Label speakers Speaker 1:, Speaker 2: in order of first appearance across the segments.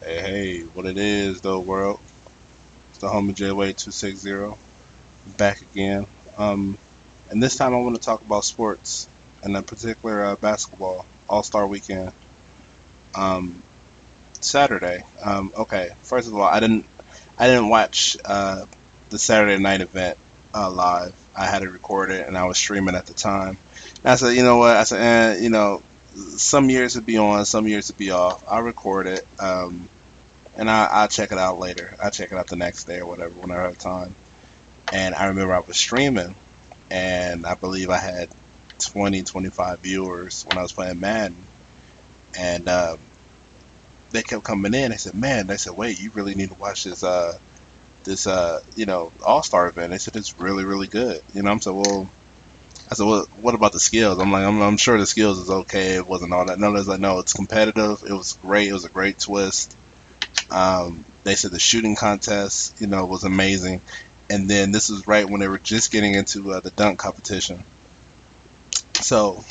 Speaker 1: Hey, what it is though, world? It's the homie JWay260 back again. Um, and this time I want to talk about sports, and in particular basketball All Star Weekend. Um, Saturday. Okay, first of all, I didn't watch the Saturday night event live. I had it recorded and I was streaming at the time. And I said, you know what? I said, some years it'd be on, some years it'd be off. I'll record it. And I'll check it out later. I'll check it out the next day or whatever when I have time. And I remember I was streaming, and I believe I had 20, 25 viewers when I was playing Madden. And they kept coming in. They said, "Man," they said, "Wait, you really need to watch this All Star event." They said it's really, really good. I'm saying, well, I said, well, what about the skills? I'm like, I'm sure the skills is okay. It wasn't all that. No, it's like, no, it's competitive. It was great. It was a great twist. They said the shooting contest, was amazing. And then this was right when they were just getting into the dunk competition. So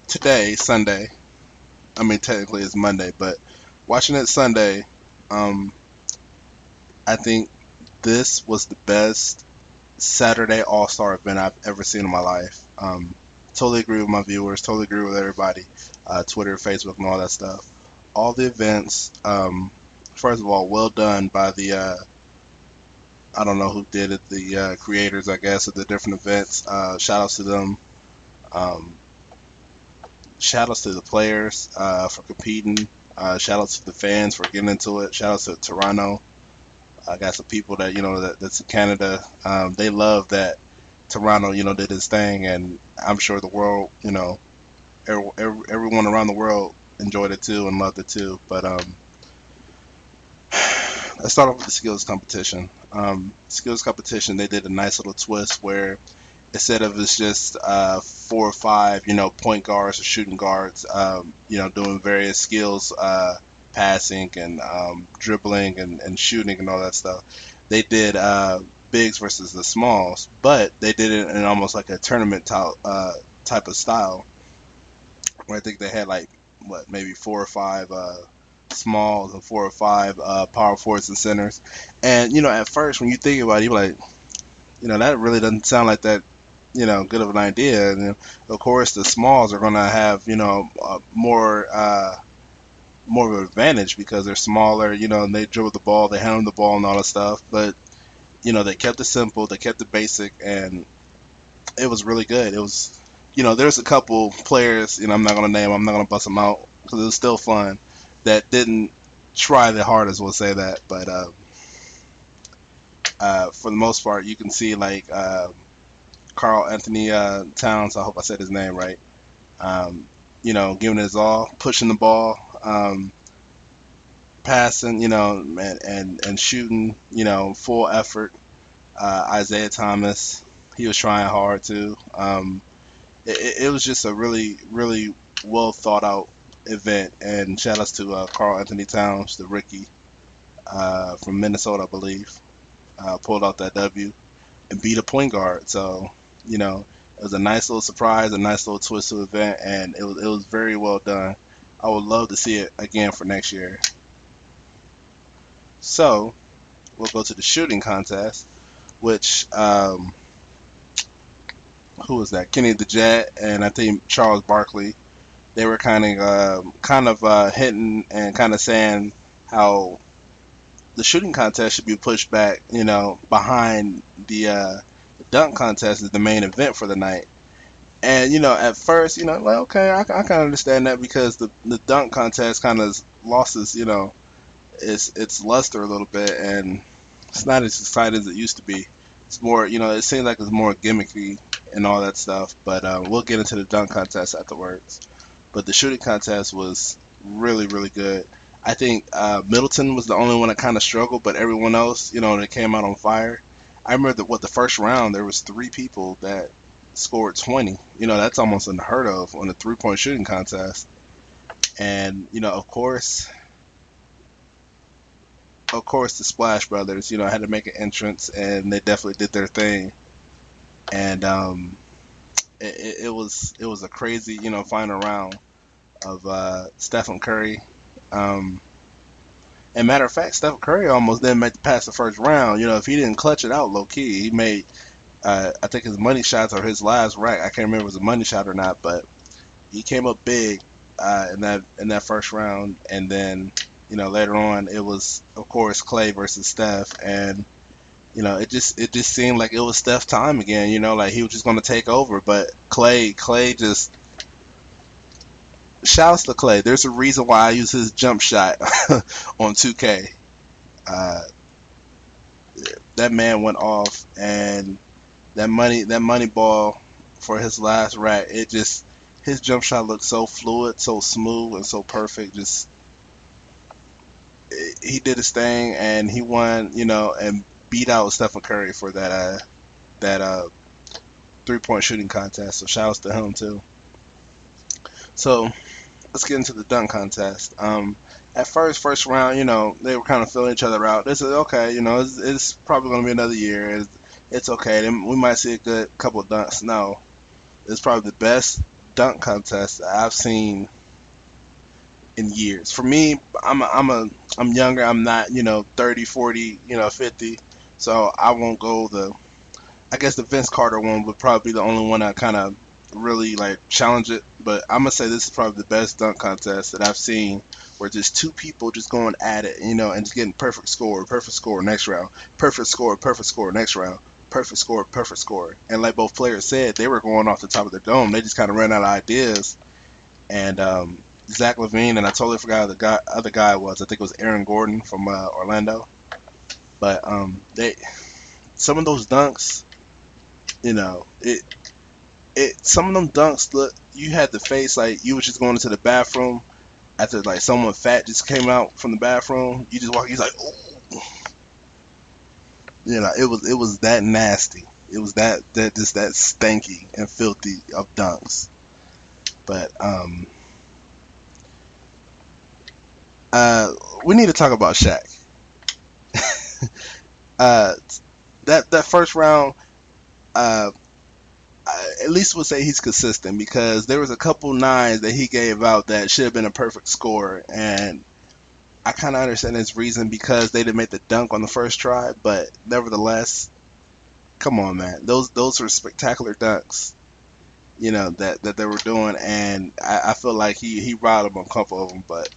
Speaker 1: today, Sunday, I mean technically it's Monday, but watching it Sunday, um, I think this was the best Saturday All Star event I've ever seen in my life. Totally agree with my viewers. Totally agree with everybody. Twitter, Facebook, and all that stuff. All the events. First of all, well done by the I don't know who did it. The creators, I guess, of the different events. Shout outs to them. Um, Shout outs to the players for competing. Shout outs to the fans for getting into it. Shout outs to Toronto. I got some people that that's in Canada. They love that Toronto, did his thing, and I'm sure the world, everyone around the world enjoyed it too and loved it too. But let's start off with the skills competition. Skills competition, they did a nice little twist where instead of it's just four or five, point guards or shooting guards, doing various skills, passing and dribbling and shooting and all that stuff, they did bigs versus the smalls, but they did it in almost like a tournament type of style, where I think they had like what maybe four or five smalls and four or five power forwards and centers. And at first when you think about it, you're like, that really doesn't sound like that, good of an idea. And of course, the smalls are going to have, more of an advantage because they're smaller, and they dribble the ball, they handle the ball and all that stuff. But they kept it simple, they kept it basic, and it was really good. It was, there's a couple players, I'm not going to name, I'm not going to bust them out because it was still fun, that didn't try the hardest. We'll say that, but for the most part, you can see like Carl Anthony Towns. I hope I said his name right. Giving it his all, pushing the ball, passing, and shooting, full effort. Isaiah Thomas, he was trying hard too. It was just a really, really well thought out event. And shout outs to Carl Anthony Towns, the rookie from Minnesota, I believe, pulled out that W and beat a point guard. So, it was a nice little surprise, a nice little twist to the event, and it was very well done. I would love to see it again for next year. So we'll go to the shooting contest, which who was that? Kenny the Jet and I think Charles Barkley. They were kind of hinting and kind of saying how the shooting contest should be pushed back, behind the dunk contest is the main event for the night. And at first, like okay, I kind of understand that because the dunk contest kind of lost its luster a little bit, and it's not as exciting as it used to be. It's more, it seems like it's more gimmicky and all that stuff. But we'll get into the dunk contest afterwards. But the shooting contest was really, really good. I think Middleton was the only one that kind of struggled, but everyone else, that came out on fire. I remember the first round there was three people that scored 20. That's almost unheard of on a 3-point shooting contest. And of course, the Splash Brothers, had to make an entrance, and they definitely did their thing. And it was a crazy, final round. of Stephen Curry. Um, and matter of fact, Stephen Curry almost didn't make it past the first round. You know, if he didn't clutch it out low key, he made I think his money shots or his last rack. I can't remember if it was a money shot or not, but he came up big in that first round. And then later on it was of course Clay versus Steph, and it just seemed like it was Steph time again. Like he was just going to take over, but Clay just shouts to Clay. There's a reason why I use his jump shot on 2K. Uh, that man went off, and that money ball for his last rack. His jump shot looked so fluid, so smooth, and so perfect. Just he did his thing, and he won. And beat out Stephen Curry for that 3-point shooting contest. So shout outs to him too. So let's get into the dunk contest. At first round, they were kind of filling each other out. They said, okay, it's probably going to be another year. It's okay. Then we might see a good couple of dunks. No, it's probably the best dunk contest that I've seen in years. For me, I'm younger. I'm not 30, 40, 50. So I won't go I guess the Vince Carter one would probably be the only one I kind of really like challenge it. But I'm gonna say this is probably the best dunk contest that I've seen, where just two people just going at it, and just getting perfect score next round, perfect score next round, perfect score. And like both players said, they were going off the top of their dome. They just kind of ran out of ideas. And Zach LaVine, and I totally forgot who the other guy was. I think it was Aaron Gordon from Orlando. But some of those dunks, some of them dunks look. You had the face like you was just going into the bathroom after like someone fat just came out from the bathroom. You just walk. He's like, oh, it was that nasty. It was that just that stanky and filthy of dunks. But we need to talk about Shaq. That first round, at least we'll say he's consistent, because there was a couple nines that he gave out that should have been a perfect score, and I kind of understand his reason because they didn't make the dunk on the first try, but nevertheless, come on, man, those were spectacular dunks, that they were doing, and I feel like he robbed them on a couple of them, but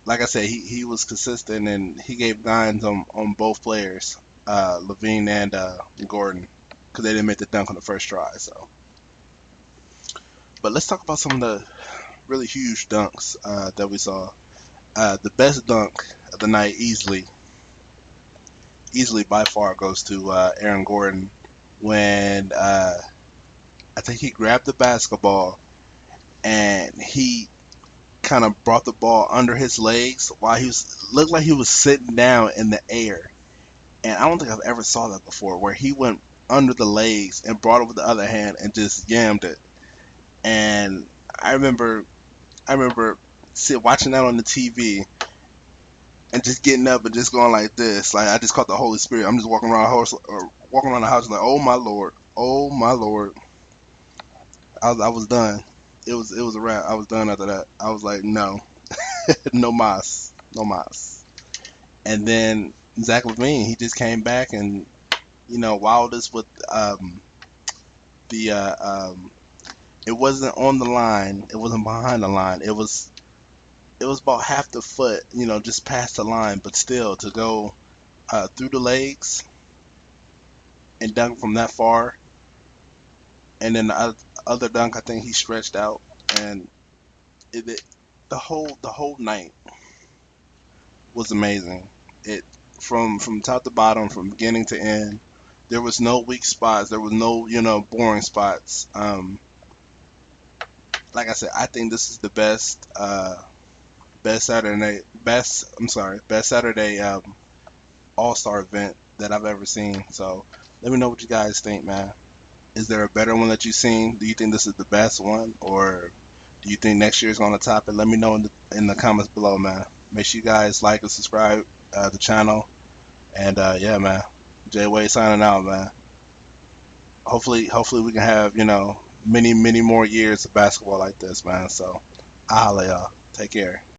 Speaker 1: like I said, he was consistent, and he gave nines on both players, Levine and Gordon, because they didn't make the dunk on the first try. So, but let's talk about some of the really huge dunks that we saw. The best dunk of the night, easily by far, goes to Aaron Gordon when I think he grabbed the basketball and he kind of brought the ball under his legs while looked like he was sitting down in the air. And I don't think I've ever saw that before, where he went under the legs and brought it with the other hand and just yammed it. And I remember watching that on the TV and just getting up and just going like this. Like I just caught the Holy Spirit. I'm just walking around the house like, oh my Lord, oh my Lord. I was done. It was a wrap. I was done after that. I was like, no, no mas. And then Zach LaVine, he just came back and wowed us with it wasn't on the line, it wasn't behind the line, it was about half the foot, just past the line, but still to go through the legs and dunk from that far. And then the other dunk, I think he stretched out, and the whole night was amazing. It from top to bottom, from beginning to end. There was no weak spots. There was no boring spots. Like I said, I think this is the best Saturday All-Star event that I've ever seen. So let me know what you guys think, man. Is there a better one that you've seen? Do you think this is the best one, or do you think next year is going to top it? Let me know in the comments below, man. Make sure you guys like and subscribe the channel. And yeah, man, Jay Wade signing out, man. Hopefully we can have many more years of basketball like this, man. So I'll holla y'all. Take care.